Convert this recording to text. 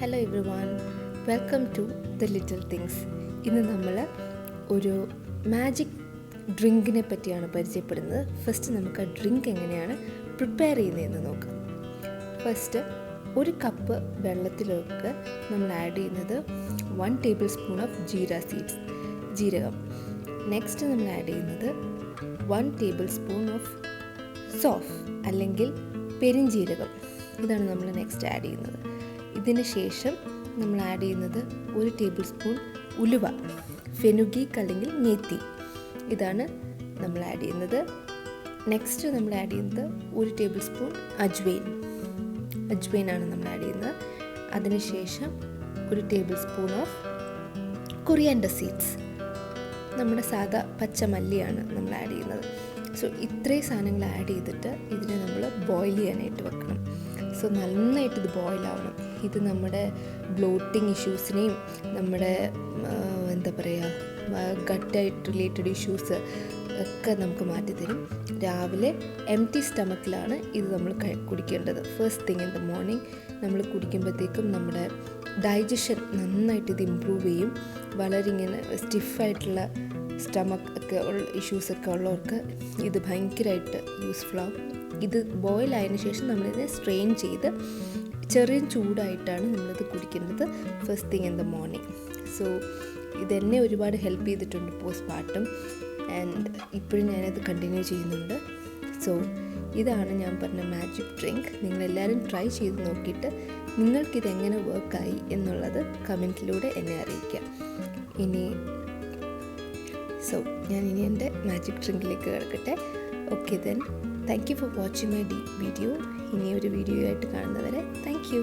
Hello everyone, welcome to the little things. ഇന്ന് നമ്മൾ ഒരു മാജിക് ഡ്രിങ്കിനെ പറ്റിയാണ് പരിചയപ്പെടുന്നത്. ഫസ്റ്റ് നമുക്ക് ആ ഡ്രിങ്ക് എങ്ങനെയാണ് പ്രിപ്പയർ ചെയ്യുന്നതെന്ന് നോക്കാം. ഫസ്റ്റ് ഒരു കപ്പ് വെള്ളത്തിലേക്ക് നമ്മൾ ആഡ് ചെയ്യുന്നത് 1 ടേബിൾ സ്പൂൺ ഓഫ് ജീരകം. നെക്സ്റ്റ് നമ്മൾ ആഡ് ചെയ്യുന്നത് 1 ടേബിൾ സ്പൂൺ ഓഫ് സോഫ് അല്ലെങ്കിൽ പെരിഞ്ജീരകം. ഇതാണ് നമ്മൾ നെക്സ്റ്റ് ആഡ് ചെയ്യുന്നത്. ഇതിന് ശേഷം നമ്മൾ ആഡ് ചെയ്യുന്നത് 1 ടേബിൾ സ്പൂൺ ഉലുവ, ഫെനുഗീക്ക് അല്ലെങ്കിൽ മേത്തി. ഇതാണ് നമ്മൾ ആഡ് ചെയ്യുന്നത്. നെക്സ്റ്റ് നമ്മൾ ആഡ് ചെയ്യുന്നത് 1 ടേബിൾ സ്പൂൺ അജ്വൈനാണ് നമ്മൾ ആഡ് ചെയ്യുന്നത്. അതിനുശേഷം 1 table spoon of coriander seeds, നമ്മുടെ സാധാ പച്ചമല്ലിയാണ് നമ്മൾ ആഡ് ചെയ്യുന്നത്. സോ ഇത്രയും സാധനങ്ങൾ ആഡ് ചെയ്തിട്ട് ഇതിനെ നമ്മൾ ബോയിൽ ചെയ്യാനായിട്ട് വെക്കണം. സോ നന്നായിട്ട് ഇത് ബോയിലാവണം. ഇത് നമ്മുടെ ബ്ലോട്ടിങ് ഇഷ്യൂസിനെയും നമ്മുടെ എന്താ പറയുക ഗട്ടായിട്ട് റിലേറ്റഡ് ഇഷ്യൂസ് ഒക്കെ നമുക്ക് മാറ്റിത്തരും. രാവിലെ എംപ്റ്റി സ്റ്റമക്കിലാണ് ഇത് നമ്മൾ കുടിക്കേണ്ടത്. First thing in the morning നമ്മൾ കുടിക്കുമ്പോഴത്തേക്കും നമ്മുടെ ഡൈജഷൻ നന്നായിട്ട് ഇത് ഇമ്പ്രൂവ് ചെയ്യും. വളരെ ഇങ്ങനെ സ്റ്റിഫായിട്ടുള്ള സ്റ്റമക്ക് ഒക്കെ ഇഷ്യൂസൊക്കെ ഉള്ളവർക്ക് ഇത് ഭയങ്കരമായിട്ട് യൂസ്ഫുള്ളാവും. ഇത് ബോയിൽ ആയതിനു ശേഷം നമ്മളിത് സ്ട്രെയിൻ ചെയ്ത് ചെറിയ ചൂടായിട്ടാണ് നമ്മളിത് കുടിക്കുന്നത് first thing in the morning. So ഇതെന്നെ ഒരുപാട് ഹെൽപ്പ് ചെയ്തിട്ടുണ്ട് പോസ്റ്റ് പാർട്ടം, ആൻഡ് ഇപ്പോഴും ഞാനത് കണ്ടിന്യൂ ചെയ്യുന്നുണ്ട്. സോ ഇതാണ് ഞാൻ പറഞ്ഞ മാജിക് ഡ്രിങ്ക്. നിങ്ങളെല്ലാവരും ട്രൈ ചെയ്ത് നോക്കിയിട്ട് നിങ്ങൾക്കിതെങ്ങനെ വർക്കായി എന്നുള്ളത് കമൻറ്റിലൂടെ എന്നെ അറിയിക്കാം. ഞാൻ ഇനി എൻ്റെ മാജിക് ഡ്രിങ്കിലേക്ക് കിടക്കട്ടെ. Okay then, thank you for watching my video. ഇനി ഒരു വീഡിയോ ആയിട്ട് കാണുന്നവരെ താങ്ക് യു.